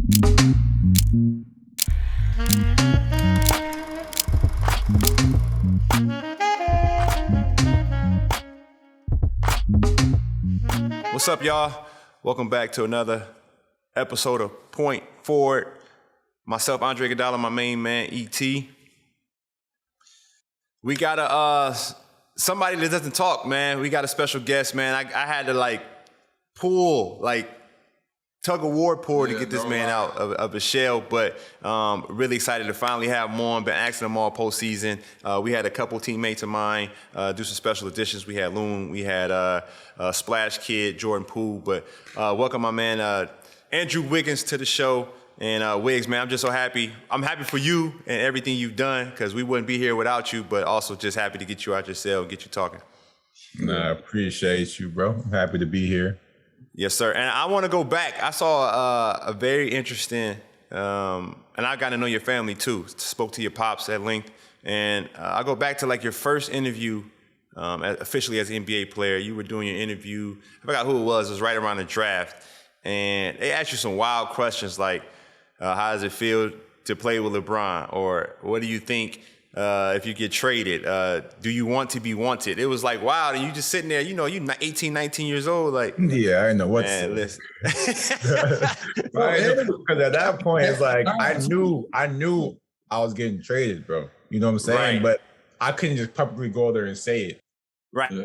What's up, y'all? Welcome back to another episode of Point Forward. Myself, Andrew Iguodala, my main man, E.T. We got somebody that doesn't talk, man. We got a special guest, man. I had to tug of war pull to get this man out of his shell, but really excited to finally have him on. Been asking him all postseason. We had a couple teammates of mine do some special editions. We had Loon, we had Splash Kid, Jordan Poole, but welcome my man Andrew Wiggins to the show. And Wigs, man, I'm just so happy. I'm happy for you and everything you've done, because we wouldn't be here without you, but also just happy to get you out your cell and get you talking. I appreciate you, bro. I'm happy to be here. Yes, sir. And I want to go back. I saw a very interesting, and I got to know your family too. Spoke to your pops at length. And I go back to like your first interview officially as an NBA player. You were doing your interview. I forgot who it was. It was right around the draft. And they asked you some wild questions like, how does it feel to play with LeBron? Or what do you think if you get traded? Do you want to be wanted? It was like, wow, and you just sitting there, you're 18, 19 years old. Like, yeah, I know what to listen. Because at that point, it's like, I knew I was getting traded, bro. You know what I'm saying? Right. But I couldn't just publicly go there and say it. Right. So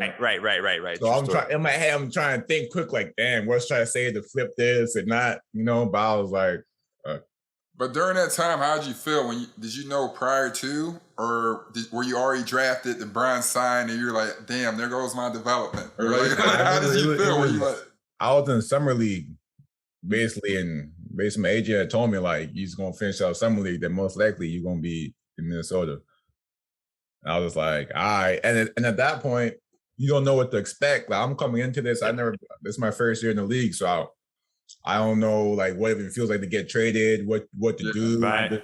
in my head, I'm trying to think quick, like, damn, what's trying to say to flip this and not, but I was like. But during that time, how did you feel? Did you know prior to, or were you already drafted and Brian signed and you're like, damn, there goes my development? Or like, how did you feel? Were you like, I was in summer league, basically, and my agent had told me, like, you're going to finish out summer league, then most likely you're going to be in Minnesota. And I was like, all right. And at that point, you don't know what to expect. Like, I'm coming into this. This is my first year in the league, so I don't know, like, what it feels like to get traded, what to do. Right.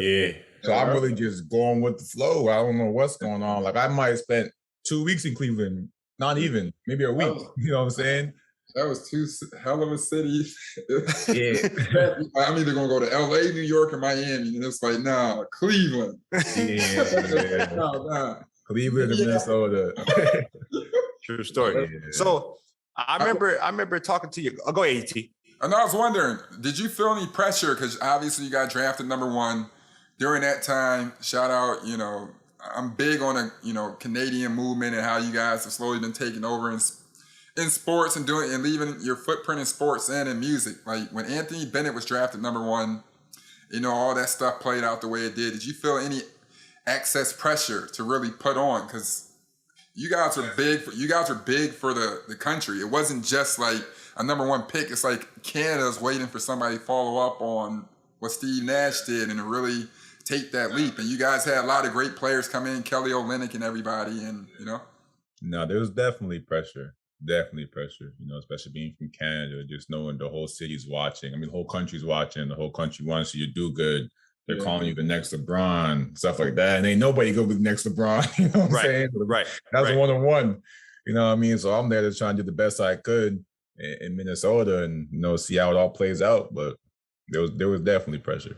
Yeah. So I'm really just going with the flow. I don't know what's going on. Like, I might have spent 2 weeks in Cleveland, not even, maybe a week. You know what I'm saying? That was two hell of a cities. Yeah. I'm either going to go to L.A., New York, or Miami. And it's like, nah, Cleveland. Yeah. Nah. Cleveland and Minnesota. True story. Yeah. So I remember talking to you. Go ahead, E.T. And I was wondering, did you feel any pressure? Because obviously you got drafted #1 during that time. Shout out, I'm big on the Canadian movement and how you guys have slowly been taking over in sports and leaving your footprint in sports and in music. Like when Anthony Bennett was drafted #1, all that stuff played out the way it did. Did you feel any excess pressure to really put on? Because you guys are big for the country. It wasn't just like a #1 pick. It's like Canada's waiting for somebody to follow up on what Steve Nash did and to really take that leap. And you guys had a lot of great players come in, Kelly Olynyk and everybody, and No, there was definitely pressure. Especially being from Canada, just knowing the whole city's watching. I mean, the whole country's watching. The whole country wants you to do good. They're calling you the next LeBron, stuff like that. And ain't nobody go with the next LeBron. You know what I'm saying? Right. That was a one-on-one. You know what I mean? So I'm there to try and do the best I could in Minnesota and, see how it all plays out. But there was definitely pressure.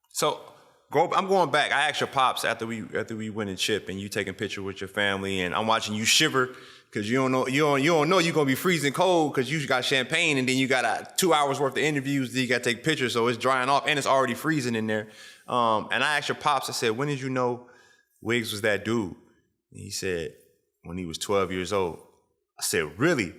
So I'm going back. I asked your pops after we win a chip and you taking picture with your family, and I'm watching you shiver because you don't know you're gonna be freezing cold because you got champagne, and then you got 2 hours worth of interviews. Then you got to take pictures, so it's drying off and it's already freezing in there. And I asked your pops. I said, when did you know Wigs was that dude? And he said, when he was 12 years old. I said, really?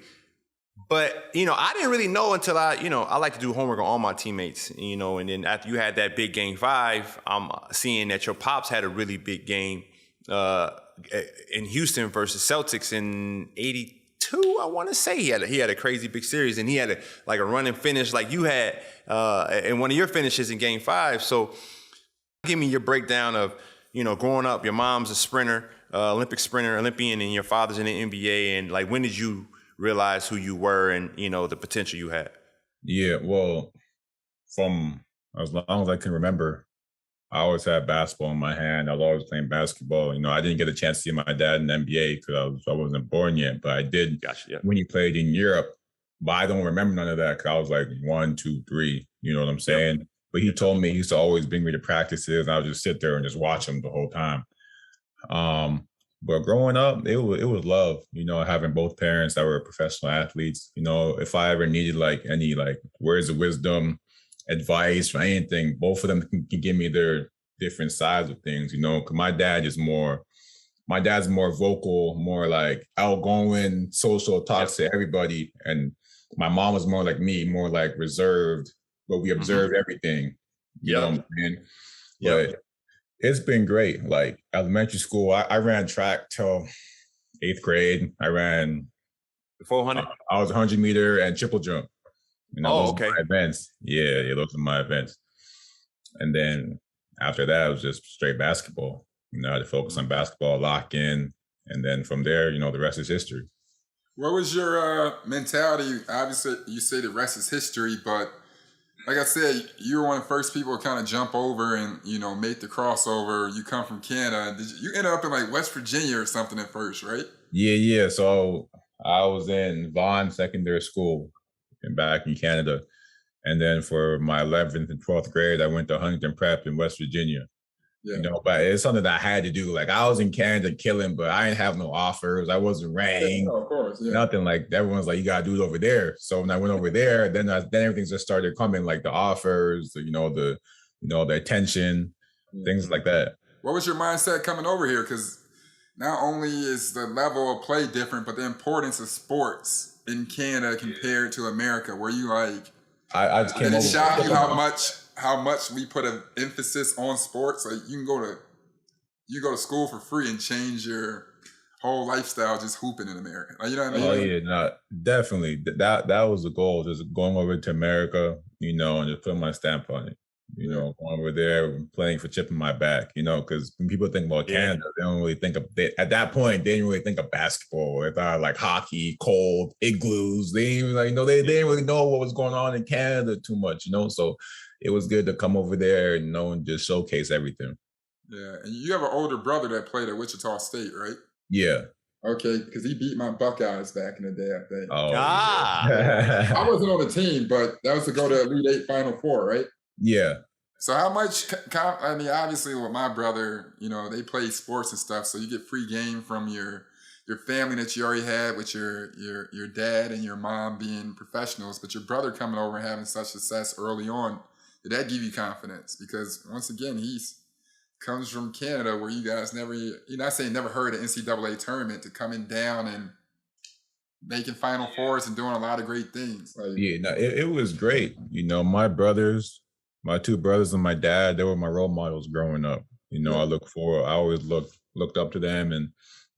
But, I didn't really know until I like to do homework on all my teammates, and then after you had that big game 5, I'm seeing that your pops had a really big game in Houston versus Celtics in 82, I want to say. He had a crazy big series, and he had a run and finish like you had in one of your finishes in game 5. So give me your breakdown of, growing up, your mom's a sprinter, Olympian, and your father's in the NBA, and like when did you realize who you were and, the potential you had? Yeah, well, from as long as I can remember, I always had basketball in my hand. I was always playing basketball. I didn't get a chance to see my dad in the NBA because I wasn't born yet, but I did when he played in Europe. but I don't remember none of that because I was like 1, 2, 3. You know what I'm saying? Yep. But he told me he used to always bring me to practices, and I would just sit there and just watch him the whole time. But growing up, it was love, you know, having both parents that were professional athletes. You know, if I ever needed like any like words of wisdom, advice, or anything, both of them can give me their different sides of things, you know, because my dad's more vocal, more like outgoing, social, talks to everybody. And my mom was more like me, more like reserved, but we observed everything. You know what I'm saying? But it's been great. Like elementary school, I ran track till 8th grade. I ran 400. I was 100-meter and triple jump. You know, those okay. are my events. Yeah, those are my events. And then after that, it was just straight basketball. You know, I had to focus on basketball, lock in, and then from there, you know, the rest is history. What was your mentality? Obviously, you say the rest is history, but like I said, you were one of the first people to kind of jump over and, you know, make the crossover. You come from Canada. You ended up in like West Virginia or something at first, right? Yeah. So I was in Vaughan Secondary School back in Canada. And then for my 11th and 12th grade, I went to Huntington Prep in West Virginia. Yeah. You know, but it's something that I had to do. Like I was in Canada killing, but I didn't have no offers. I wasn't ranked. Yeah, of course, yeah. Nothing. Like everyone's like, you gotta do it over there. So when I went over there, then everything just started coming, like the offers, the attention, things like that. What was your mindset coming over here? Because not only is the level of play different, but the importance of sports in Canada compared to America. Were you like, I just came did it over. shock you how much we put an emphasis on sports? Like you go to school for free and change your whole lifestyle just hooping in America. Like, you know what I mean? Oh yeah, no, definitely. That was the goal, just going over to America, you know, and just putting my stamp on it. You know, going over there, playing for chip in my back, you know, because when people think about Canada, they don't really think of at that point, they didn't really think of basketball. They thought like hockey, cold, igloos. They didn't even like, they didn't really know what was going on in Canada too much, you know. So it was good to come over there, you know, and just showcase everything. Yeah, and you have an older brother that played at Wichita State, right? Yeah. Okay, because he beat my Buckeyes back in the day, I think. Oh, yeah. I wasn't on the team, but that was to go to Elite Eight Final Four, right? Yeah. So how much, I mean, obviously with my brother, you know, they play sports and stuff, so you get free game from your family that you already had with your dad and your mom being professionals, but your brother coming over and having such success early on, did that give you confidence? Because once again, comes from Canada where you guys you're not saying never heard of NCAA tournament, to coming down and making Final Fours and doing a lot of great things. Like, yeah, no, it was great. You know, my two brothers and my dad, they were my role models growing up. You know, I always looked up to them, and,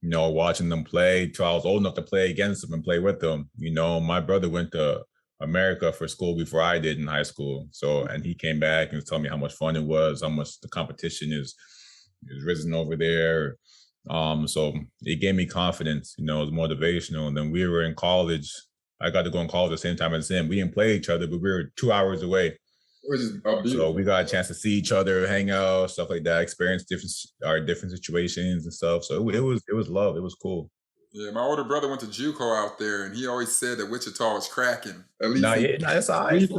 you know, watching them play till I was old enough to play against them and play with them. You know, my brother went to America for school before I did in high school. So, and he came back and was telling me how much fun it was, how much the competition is risen over there. So it gave me confidence, you know, it was motivational. And then we were in college. I got to go in college at the same time as him. We didn't play each other, but we were 2 hours away. So we got a chance to see each other, hang out, stuff like that, experience different situations and stuff. So it was love. It was cool. Yeah, my older brother went to JUCO out there, and he always said that Wichita was cracking. At least it's all right.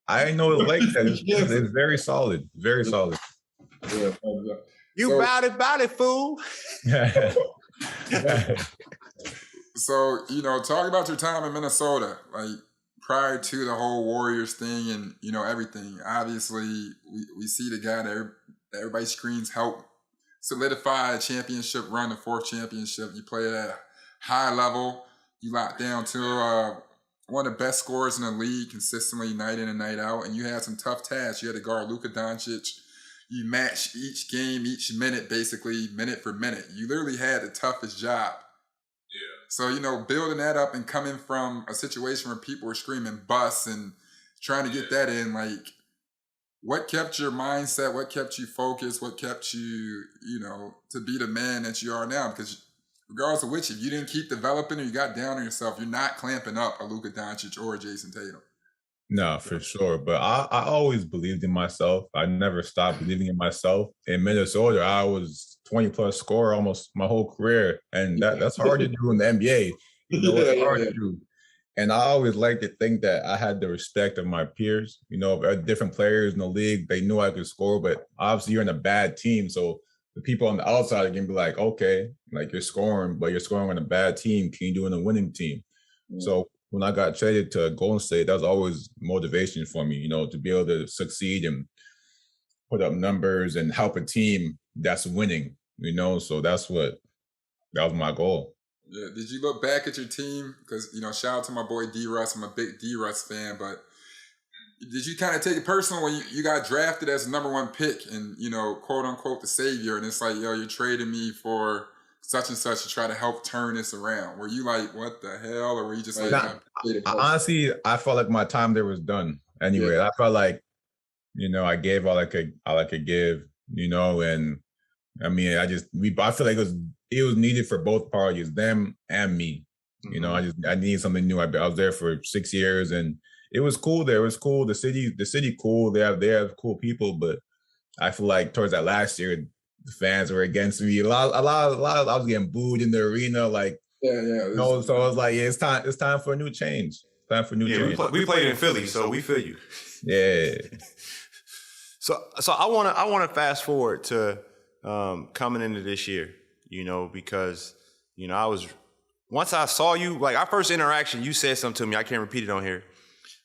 I didn't know it was like that. It's very solid. Very solid. Yeah. You about it, fool. So, you know, talk about your time in Minnesota, like prior to the whole Warriors thing and, you know, everything. Obviously, we see the guy that everybody screams help solidify a championship run, the 4th championship. You play at a high level. You locked down to one of the best scorers in the league consistently night in and night out. And you had some tough tasks. You had to guard Luka Doncic. You matched each game, each minute, basically minute for minute. You literally had the toughest job. Yeah. So, you know, building that up and coming from a situation where people were screaming bust and trying to get that in, like, what kept your mindset? What kept you focused? What kept you, you know, to be the man that you are now? Because regardless of which, if you didn't keep developing or you got down on yourself, you're not clamping up a Luka Doncic or a Jason Tatum. No, for sure. But I always believed in myself. I never stopped believing in myself. In Minnesota, I was 20-plus scorer almost my whole career. And that's hard to do in the NBA. You know, it's hard to do. And I always like to think that I had the respect of my peers. You know, different players in the league, they knew I could score, but obviously you're in a bad team. So the people on the outside are gonna be like, okay, like you're scoring, but you're scoring on a bad team. Can you do it in a winning team? So when I got traded to Golden State, that was always motivation for me, you know, to be able to succeed and put up numbers and help a team that's winning, you know. So that was my goal. Yeah. Did you look back at your team? Because, you know, shout out to my boy D-Russ. I'm a big D-Russ fan, but did you kind of take it personal when you got drafted as the number 1 pick and, you know, quote unquote, the savior? And it's like, yo, you're trading me for such and such to try to help turn this around. Were you like, what the hell? Or were you just like, honestly, I felt like my time there was done anyway. Yeah. I felt like, you know, I gave all I could give, you know, and I mean, I feel like it was needed for both parties, them and me. Mm-hmm. You know, I needed something new. I was there for 6 years and it was cool there. It was cool. The city cool. They have cool people, but I feel like towards that last year, the fans were against me. A lot. I was getting booed in the arena. Like, you know, so I was like, yeah, it's time for a new change. Time for new change. We played in Philly, so we feel you. Yeah. So I want to fast forward to coming into this year, you know, because, you know, once I saw you, like our first interaction, you said something to me. I can't repeat it on here.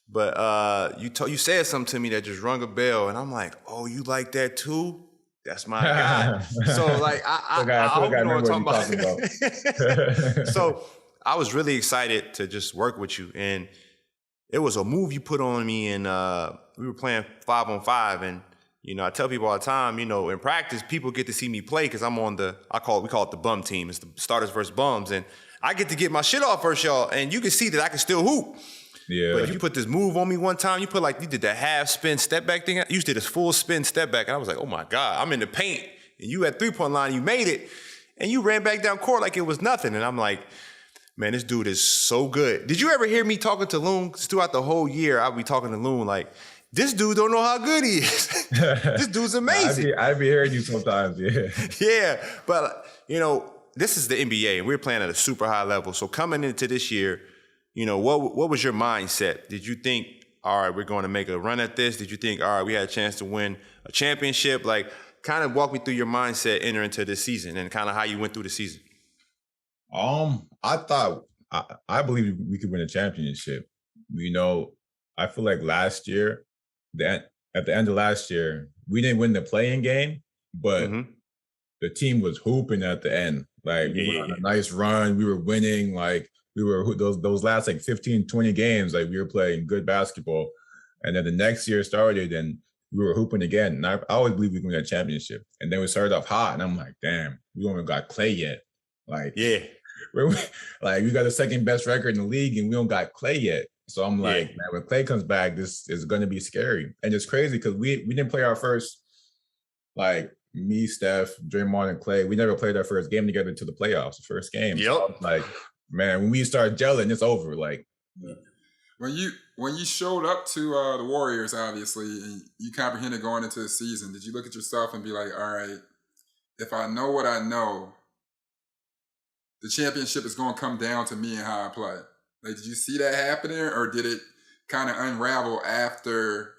But you said something to me that just rung a bell, and I'm like, oh, you like that too? That's my guy. So like I hope you know what I'm talking about. So I was really excited to just work with you, and it was a move you put on me, and we were playing 5-on-5, and you know I tell people all the time, you know, in practice people get to see me play because I'm on we call it the bum team. It's the starters versus bums, and I get to get my shit off first, y'all, and you can see that I can still hoop. Yeah. But you put this move on me one time. You did the half spin step back thing. You did this full spin step back. And I was like, oh my God, I'm in the paint. And you at 3-point line, you made it. And you ran back down court like it was nothing. And I'm like, man, this dude is so good. Did you ever hear me talking to Loon? Because throughout the whole year, I'll be talking to Loon like, this dude don't know how good he is. This dude's amazing. I'd be hearing you sometimes, yeah. Yeah, but you know, this is the NBA. And we're playing at a super high level. So coming into this year, you know, what was your mindset? Did you think, all right, we're going to make a run at this? Did you think, all right, we had a chance to win a championship? Like, kind of walk me through your mindset entering into this season and kind of how you went through the season. I believe we could win a championship. You know, I feel like last year, at the end of last year, we didn't win the play-in game, but the team was hooping at the end. Like, we were on a nice run. We were winning, like, we were those last like 15, 20 games, like we were playing good basketball. And then the next year started and we were hooping again. And I always believe we can win a championship. And then we started off hot and I'm like, damn, we don't even got Clay yet. Like, yeah, we got the second best record in the league and we don't got Clay yet. So I'm like, man, when Clay comes back, this is going to be scary. And it's crazy because we didn't play our first, like me, Steph, Draymond, and Clay. We never played our first game together to the playoffs, the first game. Yep. So like, man, when we start gelling, it's over. Like, when you showed up to the Warriors, obviously, and you comprehended going into the season, did you look at yourself and be like, all right, if I know what I know, the championship is going to come down to me and how I play? Like, did you see that happening, or did it kind of unravel after,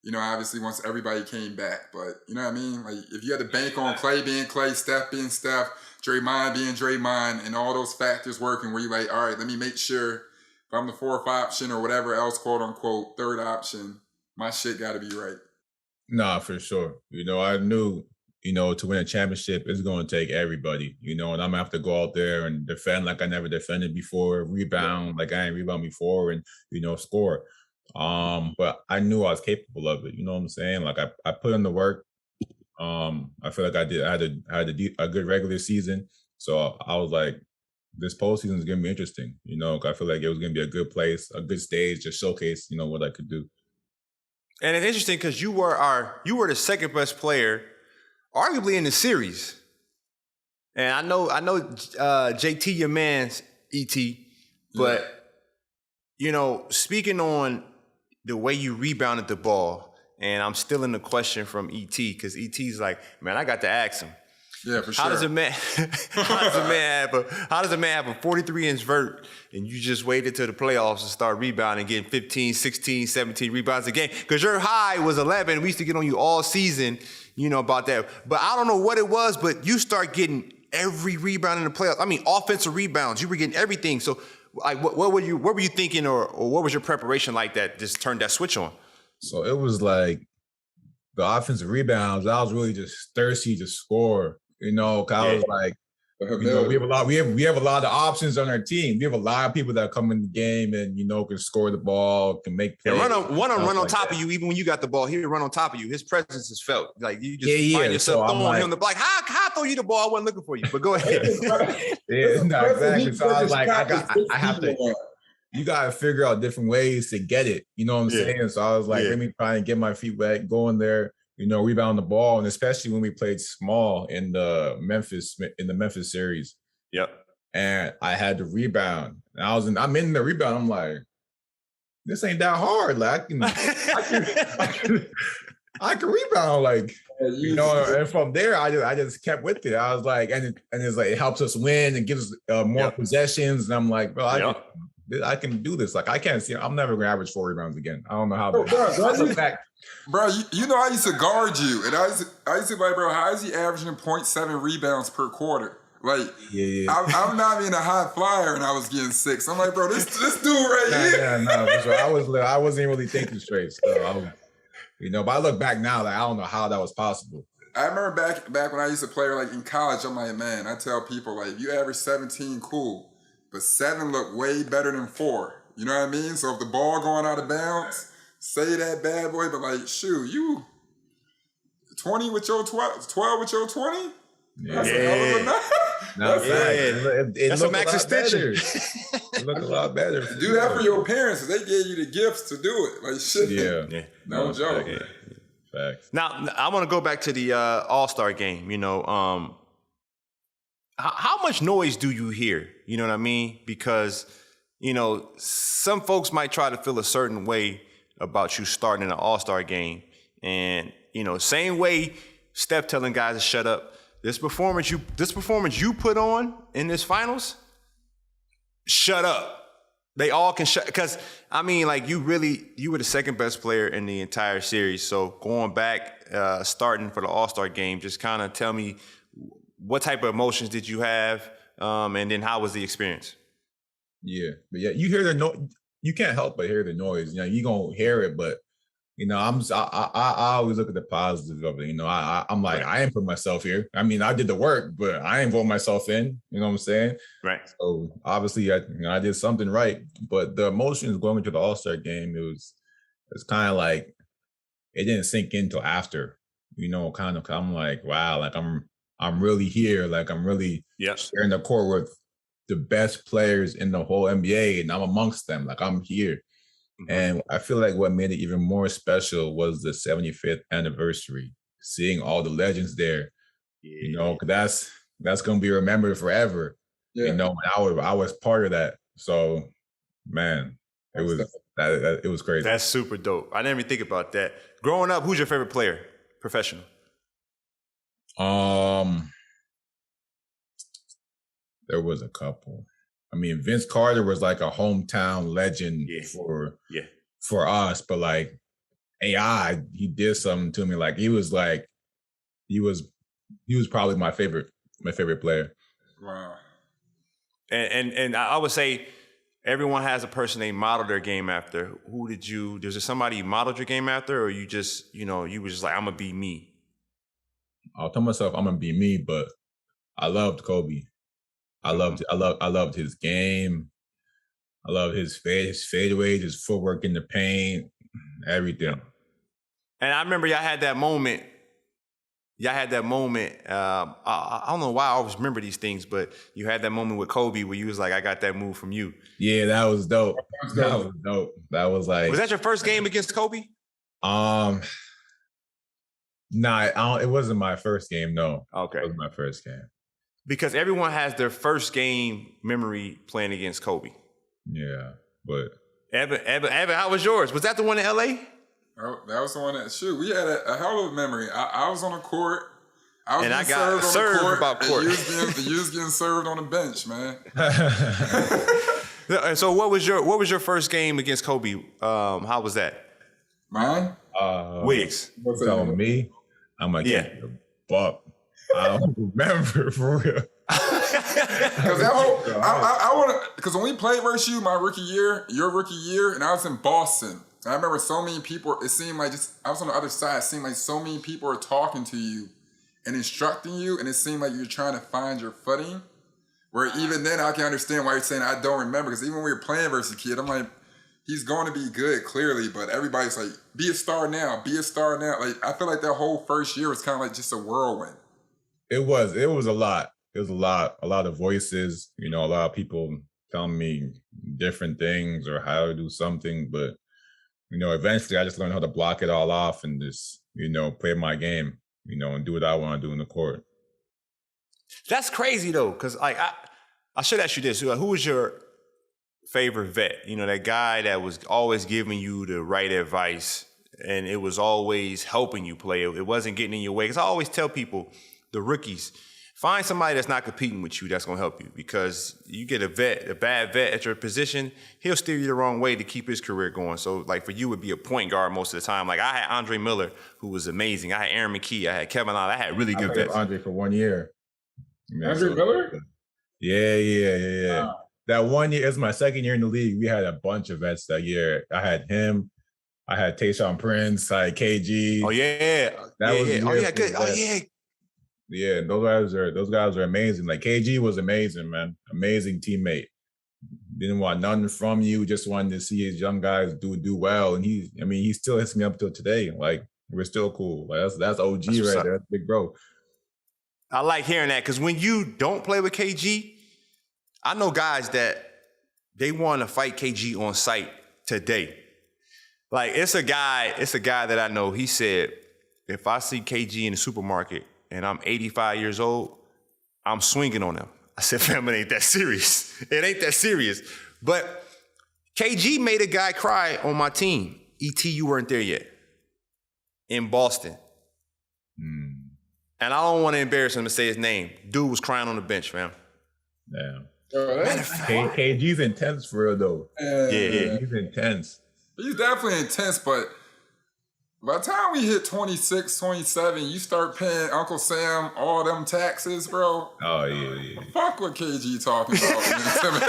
you know, obviously once everybody came back? But you know what I mean? Like, if you had to bank on Clay being Clay, Steph being Steph, Draymond being Draymond, and all those factors working, where you're like, all right, let me make sure if I'm the fourth option or whatever else, quote unquote, third option, my shit got to be right. Nah, for sure. You know, I knew, you know, to win a championship, it's going to take everybody, you know, and I'm going to have to go out there and defend like I never defended before, rebound like I ain't rebound before, and, you know, score. But I knew I was capable of it. You know what I'm saying? Like I put in the work. I feel like I had a good regular season. So I was like, this postseason is going to be interesting. You know, I feel like it was going to be a good place, a good stage to showcase, you know, what I could do. And it's interesting because you were the second best player, arguably in the series. And I know JT, your man's ET, but you know, speaking on the way you rebounded the ball, and I'm still in the question from ET because ET's like, man, I got to ask him. Yeah, for sure. How does a man have a 43-inch vert and you just waited till the playoffs to start rebounding, getting 15, 16, 17 rebounds a game? Because your high was 11. We used to get on you all season, about that. But I don't know what it was, but you start getting every rebound in the playoffs. I mean, offensive rebounds. You were getting everything. So, like, what were you thinking, or what was your preparation like that just turned that switch on? So it was like the offensive rebounds. I was really just thirsty to score. 'Cause I was like, we have a lot of options on our team. We have a lot of people that come in the game and can score the ball, can make plays. And run on top of you. Even when you got the ball, he'll run on top of you. His presence is felt. Like you just find yourself throwing him the ball. Like, how throw you the ball? I wasn't looking for you, but go ahead. Exactly. So I was like, I have to. You got to figure out different ways to get it. You know what I'm saying? So I was like, let me try and get my feet wet, go in there. Rebound the ball, and especially when we played small in the Memphis series. Yep. And I had to rebound. And I'm in the rebound. I'm like, this ain't that hard. Like I can rebound. Like, and from there I just kept with it. I was like, and it's like it helps us win and gives more possessions. And I'm like, bro, I can do this. Like I can't see. I'm never gonna average 4 rebounds again. I don't know how. That's a fact. Bro, I used to guard you, and I used to be like, bro, how is he averaging 0.7 rebounds per quarter? Like, I'm not being a high flyer, and I was getting 6. I'm like, bro, this dude right here. No, I wasn't really thinking straight. So, but I look back now, like I don't know how that was possible. I remember back when I used to play, like in college. I'm like, man, I tell people, like, if you average 17, cool, but 7 look way better than 4. You know what I mean? So if the ball going out of bounds. Say that bad boy, but like, shoot, you 20 with your 12 with your 20? That's a hell of a night. That's a max extension. It looked a lot better. Do that for your parents. They gave you the gifts to do it. Like, shit. Yeah. No joke. Facts. Now, I want to go back to the All-Star game. How much noise do you hear? You know what I mean? Because, some folks might try to feel a certain way about you starting in an All-Star game. And, same way Steph telling guys to shut up. This performance you put on in this finals, shut up. They all can shut, because, you were the second best player in the entire series. So going back, starting for the All-Star game, just kind of tell me what type of emotions did you have, and then how was the experience? Yeah, but you hear the noise. You can't help but hear the noise. You gonna hear it, but I always look at the positive of it. I'm like, I ain't put myself here. I did the work, but I ain't vote myself in. You know what I'm saying? Right. So obviously, I did something right. But the emotions going into the All-Star game, it's kind of like it didn't sink in till after. I'm like, wow, like I'm really here. Like I'm really sharing the court with the best players in the whole NBA, and I'm amongst them. Like I'm here. And I feel like what made it even more special was the 75th anniversary, seeing all the legends there. Because that's gonna be remembered forever. And I was part of that. So, man, it was crazy. That's super dope. I didn't even think about that. Growing up, who's your favorite player, professional? There was a couple. Vince Carter was like a hometown legend for us, but like AI, he did something to me. Like he was probably my favorite player. Wow. And I would say everyone has a person they model their game after. Was there somebody you modeled your game after, or you just, you were just like, I'm gonna be me? I'll tell myself I'm gonna be me, but I loved Kobe. I loved his game. I love his fadeaways, his footwork in the paint, everything. And I remember y'all had that moment. I don't know why I always remember these things, but you had that moment with Kobe where you was like, I got that move from you. Yeah, that was dope. That was like. Was that your first game against Kobe? Nah, it wasn't my first game. No. Okay. It wasn't my first game. Because everyone has their first game memory playing against Kobe. Yeah, but Evan, how was yours? Was that the one in LA? Oh, that was the one we had a hell of a memory. I was on the court. I was and I getting got served on the court, about court. and you was getting served on the bench, man. So what was your first game against Kobe? How was that? Mine? Wigs. What's Telling me, I'm like, Yeah. the fuck. I don't remember for real. Because that whole, I want to, because when we played versus you, my rookie year, your rookie year, and I was in Boston. I remember so many people, it seemed like I was on the other side, it seemed like so many people were talking to you and instructing you, and it seemed like you're trying to find your footing. Where even then, I can understand why you're saying I don't remember, because even when we were playing versus a kid, I'm like, he's going to be good, clearly, but everybody's like, be a star now, be a star now. Like, I feel like that whole first year was kind of like just a whirlwind. It was a lot. It was a lot of voices, a lot of people telling me different things or how to do something. But, eventually I just learned how to block it all off and just, play my game, and do what I want to do in the court. That's crazy though, because like I should ask you this: who was your favorite vet? That guy that was always giving you the right advice, and it was always helping you play. It wasn't getting in your way. Because I always tell people, the rookies, find somebody that's not competing with you that's gonna help you, because you get a bad vet at your position, he'll steer you the wrong way to keep his career going. So like for you, it would be a point guard most of the time. Like I had Andre Miller, who was amazing. I had Aaron McKee. I had Kevin Love. I had really good vets. Andre for 1 year. Andrew Miller? Yeah. That 1 year, it was my second year in the league. We had a bunch of vets that year. I had him. I had Tayshaun Prince. I had KG. Oh yeah. Good. Oh yeah. Yeah, those guys are amazing. Like KG was amazing, man. Amazing teammate. Didn't want nothing from you. Just wanted to see his young guys do well. And he still hits me up till today. Like we're still cool. Like that's OG right there. That's big bro. I like hearing that, because when you don't play with KG, I know guys that they want to fight KG on site today. Like it's a guy that I know. He said, if I see KG in the supermarket and I'm 85 years old, I'm swinging on him. I said, fam, it ain't that serious. It ain't that serious. But KG made a guy cry on my team. ET, you weren't there yet. In Boston. And I don't want to embarrass him to say his name. Dude was crying on the bench, man. Damn. KG's intense for real, though. Yeah. He's intense. He's definitely intense, but by the time we hit 26, 27, you start paying Uncle Sam all them taxes, bro. Oh, yeah. Fuck what KG talking about.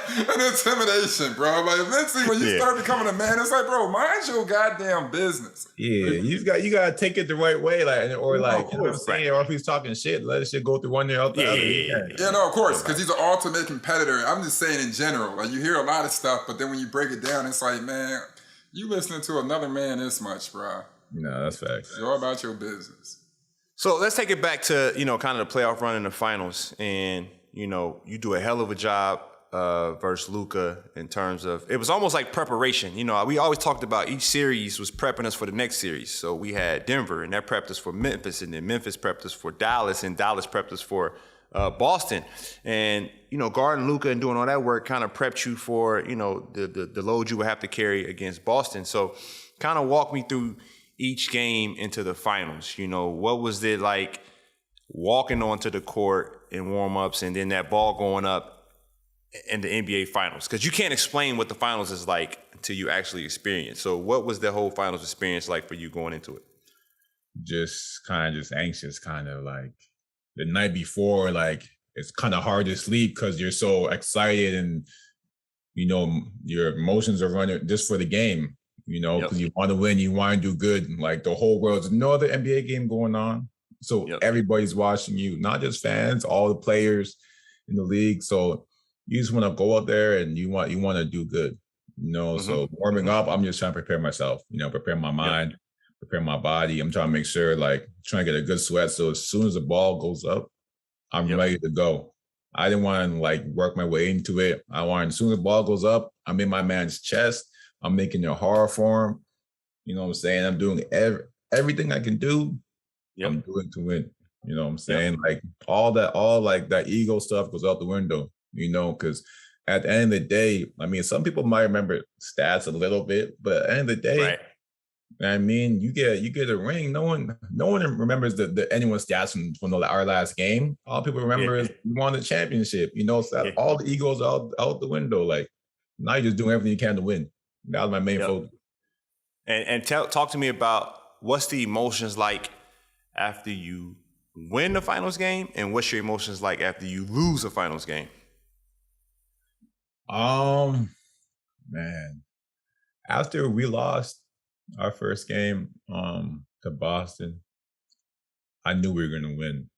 And intimidation, bro. Like, eventually, when you start becoming a man, it's like, bro, mind your goddamn business. Yeah, you got to take it the right way. Or if he's talking shit, let it shit go through one ear out the other. Yeah, no, of course, because he's an ultimate competitor. I'm just saying in general. Like, you hear a lot of stuff, but then when you break it down, it's like, man, you listening to another man this much, bro. No, that's facts. It's all about your business. So let's take it back to, kind of the playoff run in the finals. And, you do a hell of a job versus Luka in terms of, it was almost like preparation. We always talked about each series was prepping us for the next series. So we had Denver, and that prepped us for Memphis, and then Memphis prepped us for Dallas, and Dallas prepped us for Boston. And, guarding Luka and doing all that work kind of prepped you for, the load you would have to carry against Boston. So kind of walk me through each game into the finals. What was it like walking onto the court in warm-ups and then that ball going up in the NBA finals? Because you can't explain what the finals is like until you actually experience. So what was the whole finals experience like for you going into it? Just anxious, kind of like the night before, like it's kind of hard to sleep because you're so excited and, your emotions are running just for the game. Because you want to win, you want to do good. Like the whole world's no other NBA game going on. So everybody's watching you, not just fans, all the players in the league. So you just want to go out there and you want to do good, So warming up, I'm just trying to prepare myself, prepare my mind, prepare my body. I'm trying to make sure, trying to get a good sweat. So as soon as the ball goes up, I'm ready to go. I didn't want to work my way into it. I wanted, as soon as the ball goes up, I'm in my man's chest. I'm making it hard for him. You know what I'm saying? I'm doing everything I can do. I'm doing to win. You know what I'm saying? All that ego stuff goes out the window, because at the end of the day, some people might remember stats a little bit, but at the end of the day, I mean, you get a ring. No one remembers the anyone's stats from our last game. All people Yeah, remember is we won the championship. So yeah, that all the egos out the window. Like now you're just doing everything you can to win. That was my main yep. focus. And talk to me about what's the emotions like after you win the finals game, and what's your emotions like after you lose a finals game? Man, after we lost our first game to Boston, I knew we were gonna win.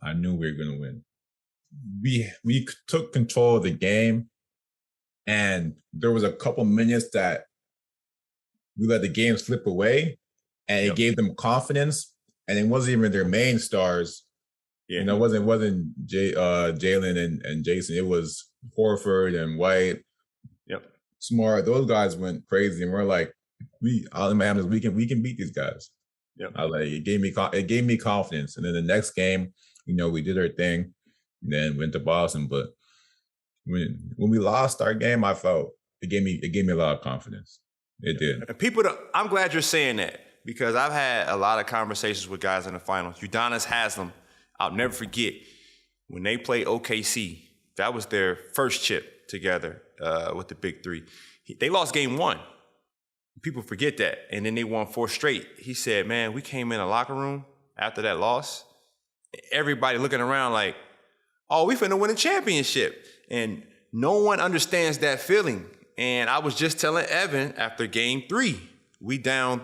I knew we were gonna win. We took control of the game, and there was a couple minutes that we let the game slip away, and it gave them confidence. And it wasn't even their main stars. Yeah, It wasn't Jalen and Jason. It was Horford and White, yep, Smart. Those guys went crazy, and we're like, all in Miami, we can beat these guys. yep. It gave me confidence. And then the next game, we did our thing, and then went to Boston. But when we lost our game, I felt it gave me a lot of confidence. It did. And I'm glad you're saying that, because I've had a lot of conversations with guys in the finals. Udonis Haslem, I'll never forget when they played OKC. That was their first chip together with the Big Three. They lost game one. People forget that. And then they won 4 straight. He said, man, we came in the locker room after that loss. Everybody looking around like, oh, we finna win a championship. And no one understands that feeling. And I was just telling Evan after game 3, we down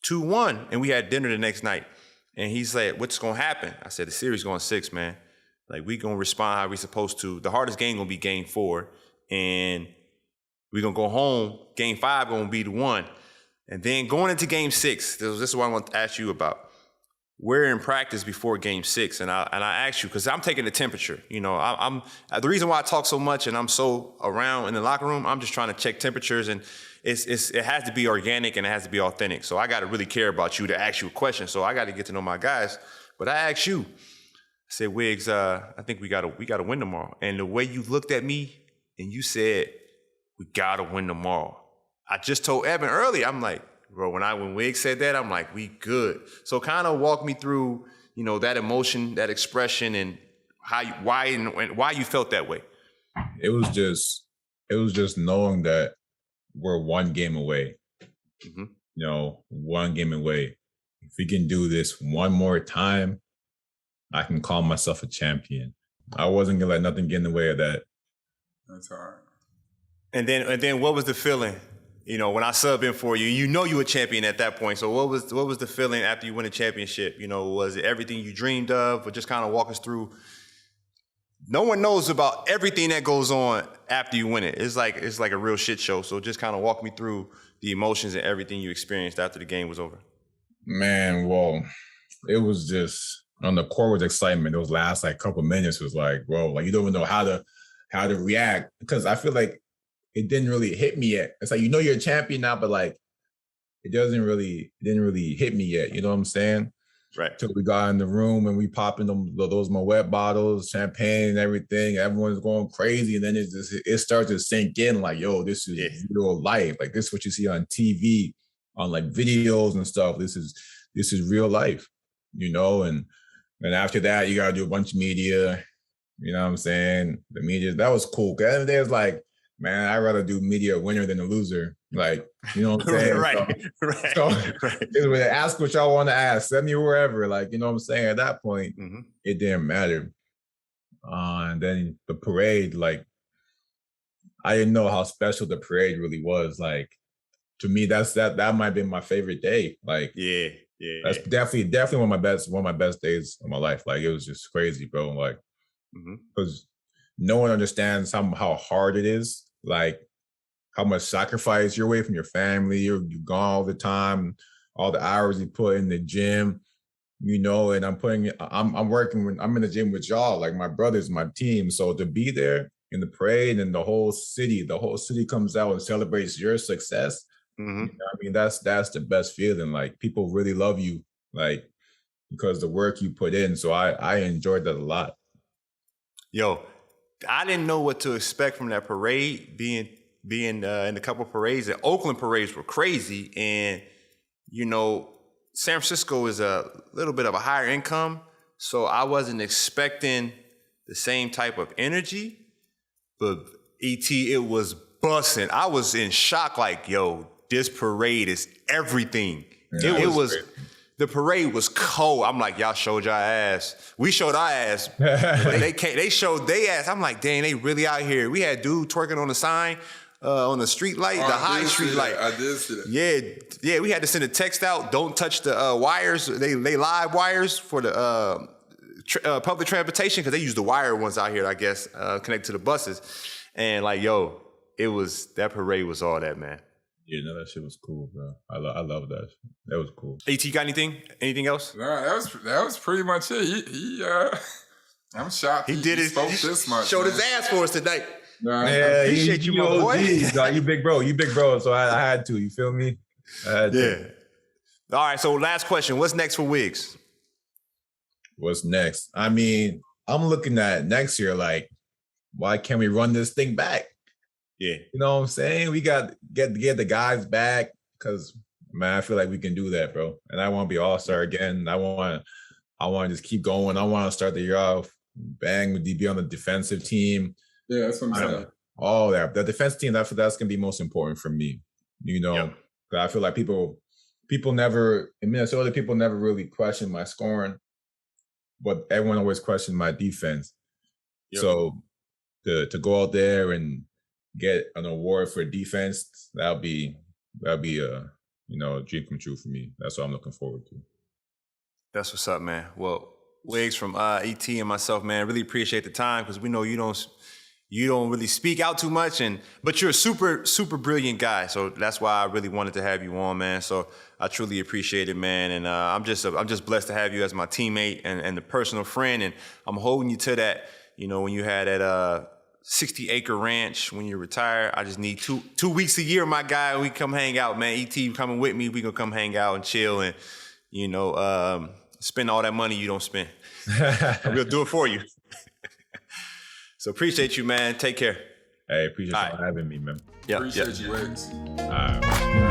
2-1 and we had dinner the next night. And he said, what's going to happen? I said, the series going 6, man. Like, we going to respond how we supposed to. The hardest game going to be game 4. And we going to go home. Game 5 going to be the one. And then going into game 6, this is what I want to ask you about. We're in practice before game 6. And I asked you, because I'm taking the temperature. I'm the reason why I talk so much and I'm so around in the locker room, I'm just trying to check temperatures. And it has to be organic and it has to be authentic. So I got to really care about you to ask you a question. So I got to get to know my guys. But I asked you, I said, Wigs, I think we gotta win tomorrow. And the way you looked at me and you said, we gotta win tomorrow. I just told Evan earlier, I'm like, bro, when Wigs said that, I'm like, we good. So kind of walk me through, that emotion, that expression, and why you felt that way. It was just knowing that we're one game away. Mm-hmm. One game away. If we can do this one more time, I can call myself a champion. I wasn't gonna let nothing get in the way of that. That's hard. And then what was the feeling? When I sub in for you, you were a champion at that point. So what was the feeling after you win a championship? Was it everything you dreamed of, or just kind of walk us through? No one knows about everything that goes on after you win it. It's like a real shit show. So just kind of walk me through the emotions and everything you experienced after the game was over. Man, well, it was just on the court was excitement. Those last couple minutes was like, bro, you don't even know how to react, because I feel like it didn't really hit me yet. It's like, you're a champion now, but it didn't really hit me yet. You know what I'm saying? Right. Till we got in the room and we popping those Moet bottles, champagne and everything. Everyone's going crazy. And then it starts to sink in like, yo, this is real life. Like, this is what you see on TV, on videos and stuff. This is real life, and after that, you got to do a bunch of media. You know what I'm saying? The media, that was cool. Because the end of the day, it's like, man, I'd rather do media winner than a loser. You know what I'm saying? Right. So ask what y'all want to ask. Send me wherever. You know what I'm saying? At that point, It didn't matter. And then the parade, I didn't know how special the parade really was. To me, that might have been my favorite day. Yeah. That's definitely one of my best days of my life. It was just crazy, bro. Because no one understands how hard it is. How much sacrifice you're away from your family. You're gone all the time, all the hours you put in the gym, and I'm working I'm in the gym with y'all, my brothers, my team. So to be there in the parade and the whole city comes out and celebrates your success. That's the best feeling. People really love you, because the work you put in. So I enjoyed that a lot. Yo, I didn't know what to expect from that parade, being being in a couple parades. The Oakland parades were crazy, and you know, San Francisco is a little bit of a higher income, so I wasn't expecting the same type of energy. But it was busting. I was in shock, like, yo, this parade is everything. Yeah, it was the parade was cold. I'm like, y'all showed y'all ass. We showed our ass. They showed their ass. I'm like, dang, they really out here. We had dude twerking on the sign, on the street light, the high street light. I did see that. Yeah, we had to send a text out. Don't touch the wires. They live wires for the public transportation, because they use the wire ones out here, I guess, connected to the buses. And like, yo, that parade was all that, man. Yeah, no, that shit was cool, bro. I love that. That was cool. AT, got anything? Anything else? Nah, that was pretty much it. He I'm shocked. He did spoke this much. Showed man. his ass for us tonight. Nah, Yeah, I appreciate you, my boy. Dog, you big bro. So I had to. You feel me? I had to. All right. So last question. What's next for Wigs? What's next? I mean, I'm looking at next year. Like, why can't we run this thing back? Yeah. You know what I'm saying? We got get the guys back, because man, I feel like we can do that, bro. And I want to be all-star again. I want to just keep going. I want to start the year off bang with DB on the defensive team. Yeah, that's what I'm saying. All that. The defense team, that's gonna be most important for me. You know, Yep. I feel like people never in Minnesota, people never really question my scoring, but everyone always questioned my defense. Yep. So to go out there and get an award for defense, that'll be a dream come true for me. That's what I'm looking forward to. That's what's up, man. Well, Wigs from ET and myself, man, really appreciate the time, because we know you don't really speak out too much, but you're a super, super brilliant guy. So that's why I really wanted to have you on, man. So I truly appreciate it, man. And I'm just blessed to have you as my teammate and a personal friend. And I'm holding you to that. You know, when you had that 60-acre ranch when you retire, I just need two weeks a year, my guy. We come hang out, man. ET coming with me. We gonna come hang out and chill and, you know, spend all that money you don't spend. We'll do it for you. So appreciate you, man. Take care. Hey, appreciate All you right. having me, man. Yeah. Appreciate you, Wigs. All right.